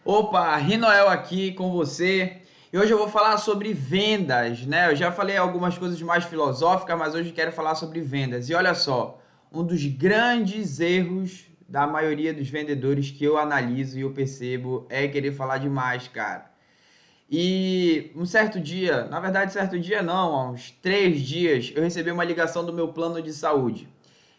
Opa, Rinoel aqui com você. E hoje eu vou falar sobre vendas, né? Eu já falei algumas coisas mais filosóficas, mas hoje eu quero falar sobre vendas. E olha só, um dos grandes erros da maioria dos vendedores que eu analiso e eu percebo é querer falar demais, cara. E um certo dia, na verdade, certo dia não, há uns 3 dias, eu recebi uma ligação do meu plano de saúde.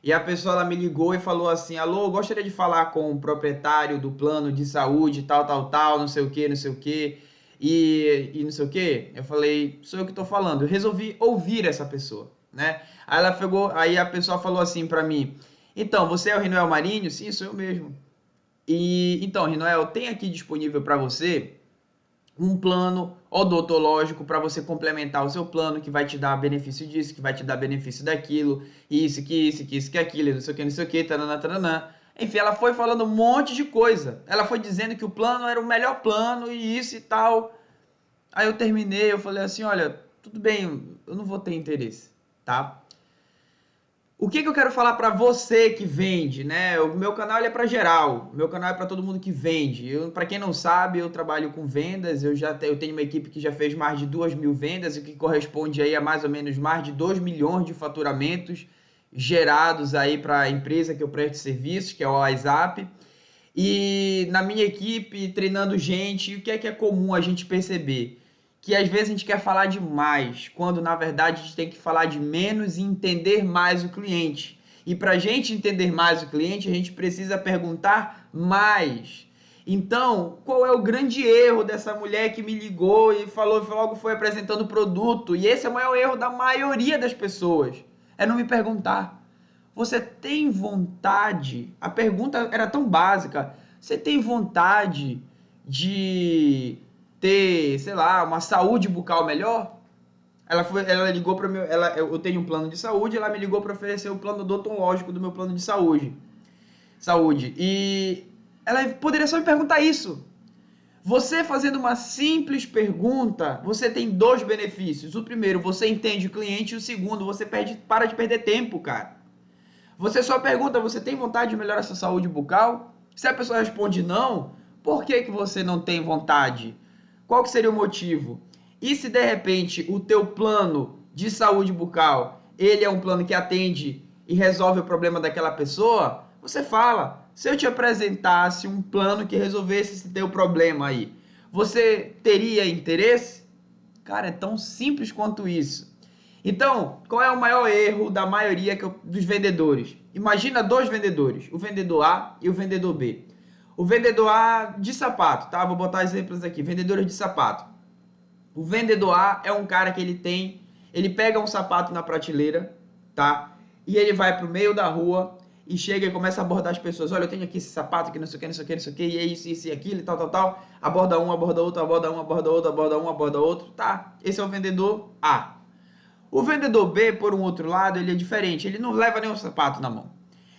E a pessoa ela me ligou e falou assim: Alô, gostaria de falar com o proprietário do plano de saúde, tal, tal, tal, não sei o que, não sei o que, e não sei o que. Eu falei: Sou eu que estou falando. Eu resolvi ouvir essa pessoa, né? Aí ela pegou, aí a pessoa falou assim para mim: Então, você é o Rinoel Marinho? Sim, sou eu mesmo. E então, Rinoel, tem aqui disponível para você um plano odontológico para você complementar o seu plano, que vai te dar benefício disso, que vai te dar benefício daquilo, isso, que aquilo, não sei o que, não sei o que, taranã, taranã. Enfim, ela foi falando um monte de coisa. Ela foi dizendo que o plano era o melhor plano e isso e tal. Aí eu terminei, eu falei assim, olha, tudo bem, eu não vou ter interesse, tá? O que que eu quero falar para você que vende, né? O meu canal é para geral, o meu canal é para todo mundo que vende. Para quem não sabe, eu trabalho com vendas, eu tenho uma equipe que já fez mais de 2.000 vendas, o que corresponde aí a mais ou menos mais de 2 milhões de faturamentos gerados aí para a empresa que eu presto serviços, que é o WhatsApp. E na minha equipe, treinando gente, o que é comum a gente perceber? Que às vezes a gente quer falar demais, quando na verdade a gente tem que falar de menos e entender mais o cliente. E para a gente entender mais o cliente, a gente precisa perguntar mais. Então, qual é o grande erro dessa mulher que me ligou e falou, logo foi apresentando o produto? E esse é o maior erro da maioria das pessoas, é não me perguntar. Você tem vontade? A pergunta era tão básica. Você tem vontade de ter, sei lá, uma saúde bucal melhor? Ela ligou para eu tenho um plano de saúde, ela me ligou para oferecer o plano odontológico do meu plano de saúde. E ela poderia só me perguntar isso. Você fazendo uma simples pergunta, você tem dois benefícios. O primeiro, você entende o cliente, e o segundo, você para de perder tempo, cara. Você só pergunta, você tem vontade de melhorar sua saúde bucal? Se a pessoa responde não, por que que você não tem vontade? Qual que seria o motivo? E se de repente o teu plano de saúde bucal, ele é um plano que atende e resolve o problema daquela pessoa, você fala, se eu te apresentasse um plano que resolvesse esse teu problema aí, você teria interesse? Cara, é tão simples quanto isso. Então, qual é o maior erro da maioria dos vendedores? Imagina dois vendedores, o vendedor A e o vendedor B. O vendedor A de sapato, tá? Vou botar exemplos aqui, vendedores de sapato. O vendedor A é um cara que ele pega um sapato na prateleira, tá? E ele vai pro meio da rua e chega e começa a abordar as pessoas. Olha, eu tenho aqui esse sapato que não sei o que, não sei o que, não sei o que, e é isso e aquilo e tal, tal, tal. Aborda um, aborda outro, aborda um, aborda outro, aborda um, aborda outro, tá? Esse é o vendedor A. O vendedor B, por um outro lado, ele é diferente. Ele não leva nenhum sapato na mão.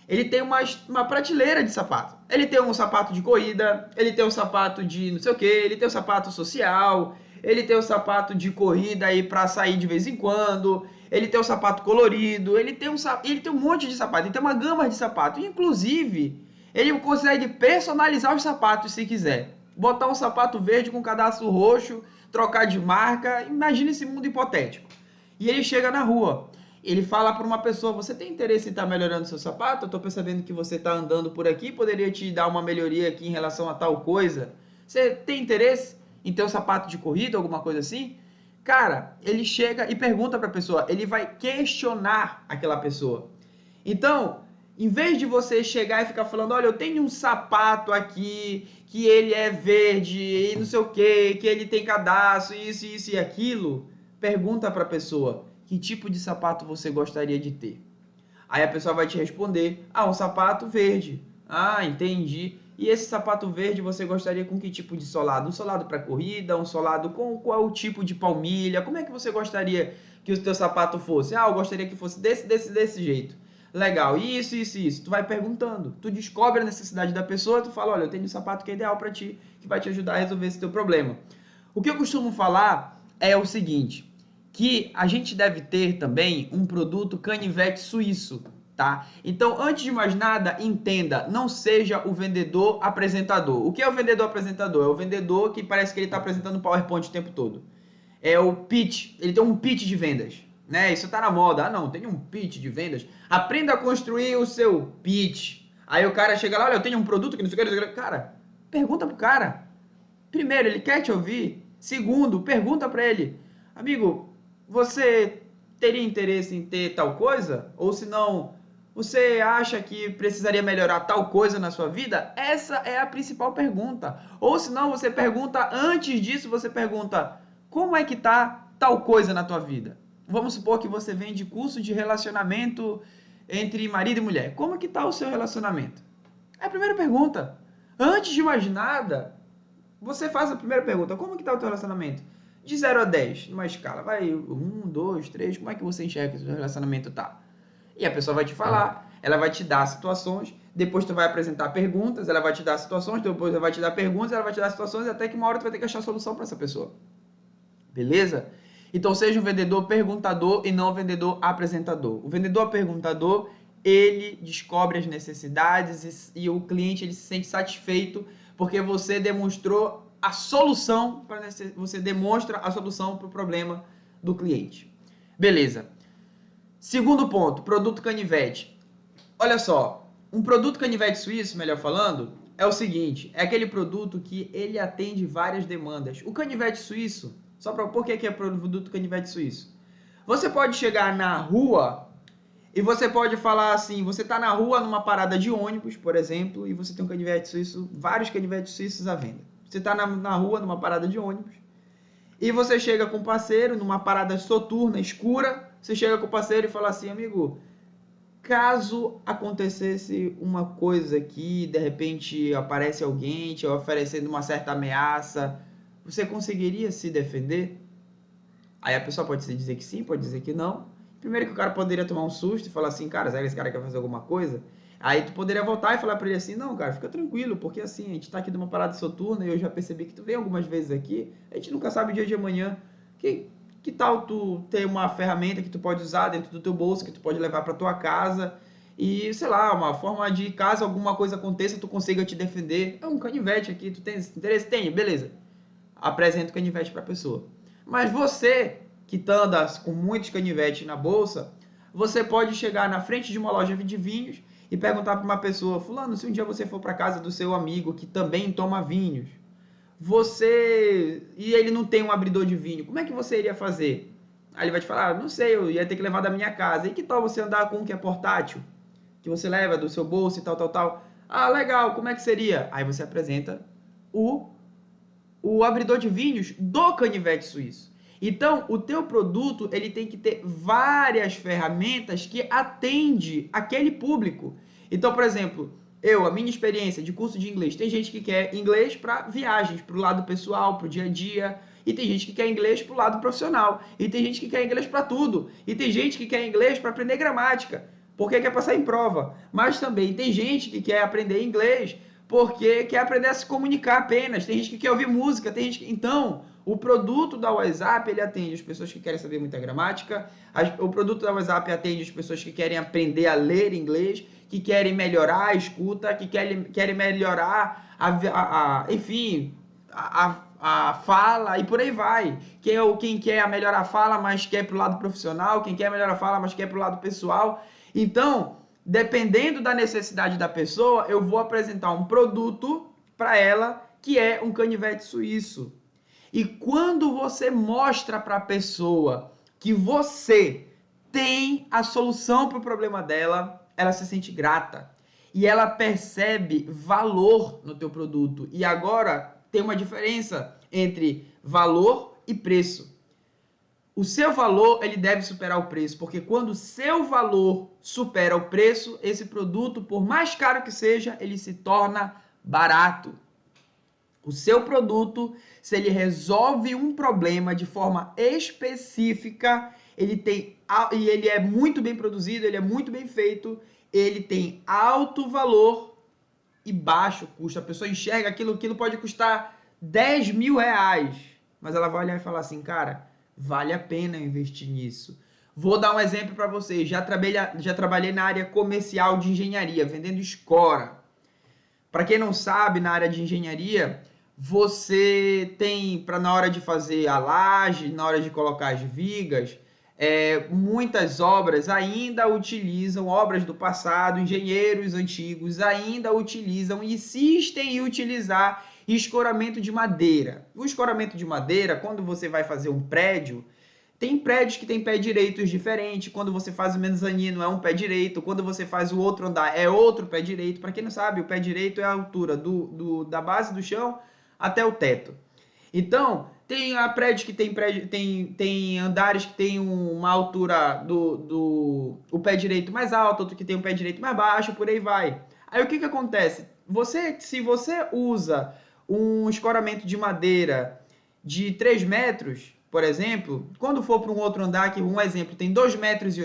Ele tem uma prateleira de sapato. Ele tem um sapato de corrida, ele tem um sapato de não sei o que, ele tem um sapato social, ele tem um sapato de corrida aí para sair de vez em quando, ele tem um sapato colorido, ele tem um monte de sapato, ele tem uma gama de sapato. Inclusive, ele consegue personalizar os sapatos se quiser. Botar um sapato verde com cadastro roxo, trocar de marca, imagine esse mundo hipotético. E ele chega na rua, ele fala para uma pessoa, você tem interesse em estar melhorando seu sapato? Eu estou percebendo que você está andando por aqui, poderia te dar uma melhoria aqui em relação a tal coisa. Você tem interesse em ter um sapato de corrida, alguma coisa assim? Cara, ele chega e pergunta para a pessoa, ele vai questionar aquela pessoa. Então, em vez de você chegar e ficar falando, olha, eu tenho um sapato aqui, que ele é verde e não sei o que ele tem cadastro, isso e aquilo, pergunta para a pessoa, que tipo de sapato você gostaria de ter? Aí a pessoa vai te responder, um sapato verde. Ah, entendi. E esse sapato verde você gostaria com que tipo de solado? Um solado para corrida, um solado com qual tipo de palmilha? Como é que você gostaria que o teu sapato fosse? Eu gostaria que fosse desse jeito. Legal, isso. Tu vai perguntando, tu descobre a necessidade da pessoa, tu fala, olha, eu tenho um sapato que é ideal para ti, que vai te ajudar a resolver esse teu problema. O que eu costumo falar é o seguinte, que a gente deve ter também um produto canivete suíço. tá? Então, antes de mais nada, entenda, não seja o vendedor apresentador. O que é o vendedor apresentador? É o vendedor que parece que ele está apresentando PowerPoint o tempo todo. É o pitch, ele tem um pitch de vendas, né? Isso tá na moda. Ah, não, tem um pitch de vendas. Aprenda a construir o seu pitch. Aí o cara chega lá, olha, eu tenho um produto que não sei o que. Cara, pergunta pro cara. Primeiro, ele quer te ouvir. Segundo, pergunta para ele, amigo, você teria interesse em ter tal coisa? Ou se não, você acha que precisaria melhorar tal coisa na sua vida? Essa é a principal pergunta. Ou se não, você pergunta, antes disso, você pergunta, como é que tá tal coisa na tua vida? Vamos supor que você vende curso de relacionamento entre marido e mulher. Como é que tá o seu relacionamento? É a primeira pergunta. Antes de mais nada, você faz a primeira pergunta, como que tá o teu relacionamento? De 0 a 10, numa escala, vai 1, 2, 3, como é que você enxerga que o seu relacionamento tá? E a pessoa vai te falar, ela vai te dar situações, depois tu vai apresentar perguntas, ela vai te dar situações, depois ela vai te dar perguntas, ela vai te dar situações, até que uma hora tu vai ter que achar a solução para essa pessoa. Beleza? Então seja um vendedor perguntador e não um vendedor apresentador. O vendedor perguntador, ele descobre as necessidades e o cliente ele se sente satisfeito porque você demonstrou a solução, você demonstra a solução para o problema do cliente. Beleza. Segundo ponto, produto canivete. Olha só, um produto canivete suíço, melhor falando, é o seguinte, é aquele produto que ele atende várias demandas. O canivete suíço, por que é produto canivete suíço? Você pode chegar na rua e você pode falar assim, você está na rua numa parada de ônibus, por exemplo, e você tem um canivete suíço, vários canivetes suíços à venda. Você está na rua numa parada de ônibus e você chega com um parceiro numa parada soturna, escura, você chega com o parceiro e fala assim, amigo, caso acontecesse uma coisa aqui, de repente aparece alguém te oferecendo uma certa ameaça, você conseguiria se defender? Aí a pessoa pode dizer que sim, pode dizer que não. Primeiro que o cara poderia tomar um susto e falar assim, cara, será que esse cara quer fazer alguma coisa? Aí tu poderia voltar e falar pra ele assim, não, cara, fica tranquilo, porque assim, a gente tá aqui numa parada soturna e eu já percebi que tu vem algumas vezes aqui, a gente nunca sabe o dia de amanhã. Que tal tu ter uma ferramenta que tu pode usar dentro do teu bolso, que tu pode levar pra tua casa e, sei lá, uma forma de caso alguma coisa aconteça, tu consiga te defender. É um canivete aqui, tu tem interesse? Tem, beleza. Apresenta o canivete pra pessoa. Mas você que anda com muitos canivetes na bolsa, você pode chegar na frente de uma loja de vinhos e perguntar para uma pessoa, fulano, se um dia você for para casa do seu amigo que também toma vinhos, e ele não tem um abridor de vinho, como é que você iria fazer? Aí ele vai te falar, não sei, eu ia ter que levar da minha casa. E que tal você andar com um que é portátil? Que você leva do seu bolso e tal, tal, tal. Ah, legal, como é que seria? Aí você apresenta o abridor de vinhos do canivete suíço. Então, o teu produto ele tem que ter várias ferramentas que atende aquele público. Então, por exemplo, a minha experiência de curso de inglês, tem gente que quer inglês para viagens, para o lado pessoal, para o dia a dia, e tem gente que quer inglês para o lado profissional, e tem gente que quer inglês para tudo, e tem gente que quer inglês para aprender gramática, porque quer passar em prova, mas também tem gente que quer aprender inglês porque quer aprender a se comunicar apenas, tem gente que quer ouvir música, tem gente que... Então, o produto da WhatsApp, ele atende as pessoas que querem saber muita gramática, o produto da WhatsApp atende as pessoas que querem aprender a ler inglês, que querem melhorar a escuta, que querem melhorar enfim, a fala e por aí vai. Quem quer melhorar a fala, mas quer pro lado profissional, quem quer melhorar a fala, mas quer pro lado pessoal. Então, dependendo da necessidade da pessoa, eu vou apresentar um produto para ela que é um canivete suíço. E quando você mostra para a pessoa que você tem a solução para o problema dela, ela se sente grata. E ela percebe valor no teu produto. E agora tem uma diferença entre valor e preço. O seu valor ele deve superar o preço, porque quando o seu valor supera o preço, esse produto, por mais caro que seja, ele se torna barato. O seu produto, se ele resolve um problema de forma específica, ele é muito bem produzido, ele é muito bem feito, ele tem alto valor e baixo custo. A pessoa enxerga aquilo pode custar 10 mil reais, mas ela vai olhar e falar assim, cara, vale a pena investir nisso. Vou dar um exemplo para vocês. Já trabalhei na área comercial de engenharia, vendendo escora. Para quem não sabe, na área de engenharia, você tem, para na hora de fazer a laje, na hora de colocar as vigas, muitas obras ainda utilizam, obras do passado, engenheiros antigos ainda utilizam, insistem em utilizar escoramento de madeira. O escoramento de madeira, quando você vai fazer um prédio, tem prédios que tem pé direitos diferentes. Quando você faz o mezanino é um pé direito. Quando você faz o outro andar é outro pé direito. Para quem não sabe, o pé direito é a altura da base do chão até o teto. Então, tem prédios que tem andares que tem uma altura o pé direito mais alto, outro que tem um pé direito mais baixo, por aí vai. Aí o que acontece? Se você usa um escoramento de madeira de 3 metros, por exemplo, quando for para um outro andar, que um exemplo tem 2,80 metros,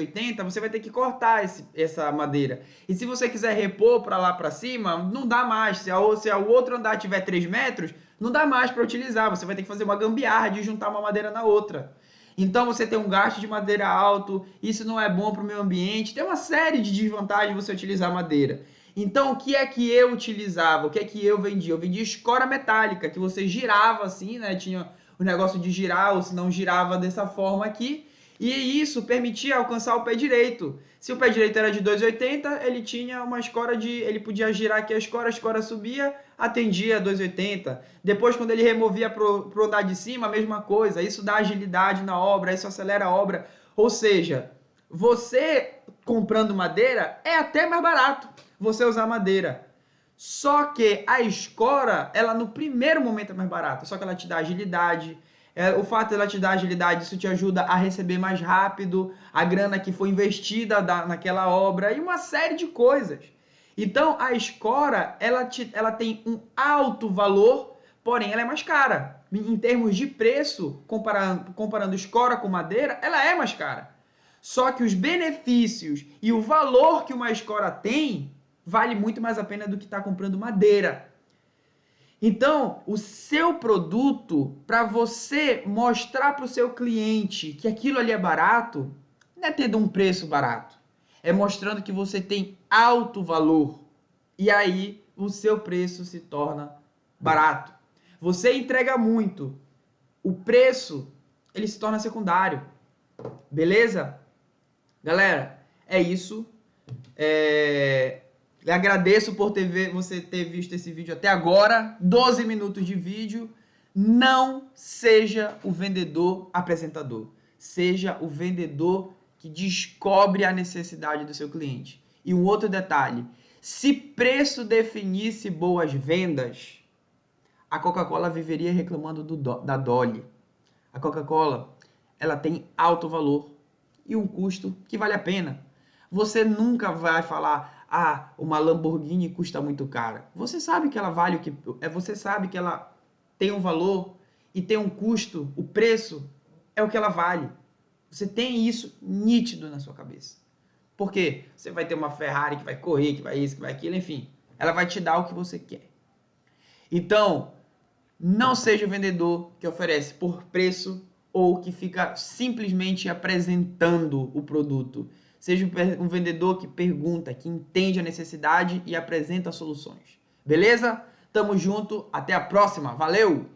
você vai ter que cortar essa madeira. E se você quiser repor para lá para cima, não dá mais. Se o outro andar tiver 3 metros, não dá mais para utilizar. Você vai ter que fazer uma gambiarra de juntar uma madeira na outra. Então você tem um gasto de madeira alto, isso não é bom para o meio ambiente, tem uma série de desvantagens você utilizar madeira. Então, o que é que eu utilizava? O que é que eu vendia? Eu vendia escora metálica, que você girava assim, né? Tinha o negócio de girar, ou se não girava dessa forma aqui, e isso permitia alcançar o pé direito. Se o pé direito era de 2,80, ele tinha uma escora ele podia girar aqui a escora subia, atendia 2,80. Depois, quando ele removia para o andar de cima, a mesma coisa. Isso dá agilidade na obra, isso acelera a obra. Ou seja, você comprando madeira é até mais barato você usar madeira. Só que a escora, ela no primeiro momento é mais barata, só que ela te dá agilidade. O fato de ela te dar agilidade, isso te ajuda a receber mais rápido a grana que foi investida naquela obra e uma série de coisas. Então, a escora, ela tem um alto valor, porém ela é mais cara. Em termos de preço, comparando escora com madeira, ela é mais cara. Só que os benefícios e o valor que uma escora tem vale muito mais a pena do que estar comprando madeira. Então, o seu produto, para você mostrar para o seu cliente que aquilo ali é barato, não é tendo um preço barato. É mostrando que você tem alto valor. E aí, o seu preço se torna barato. Você entrega muito. O preço, ele se torna secundário. Beleza? Galera, é isso. Agradeço por você ter visto esse vídeo até agora. 12 minutos de vídeo. Não seja o vendedor apresentador. Seja o vendedor que descobre a necessidade do seu cliente. E um outro detalhe. Se preço definisse boas vendas, a Coca-Cola viveria reclamando da Dolly. A Coca-Cola, ela tem alto valor e um custo que vale a pena. Você nunca vai falar, uma Lamborghini custa muito cara. Você sabe que ela vale você sabe que ela tem um valor e tem um custo, o preço é o que ela vale. Você tem isso nítido na sua cabeça. Por quê? Você vai ter uma Ferrari que vai correr, que vai isso, que vai aquilo, enfim. Ela vai te dar o que você quer. Então, não seja o vendedor que oferece por preço ou que fica simplesmente apresentando o produto. Seja um vendedor que pergunta, que entende a necessidade e apresenta soluções. Beleza? Tamo junto, até a próxima. Valeu!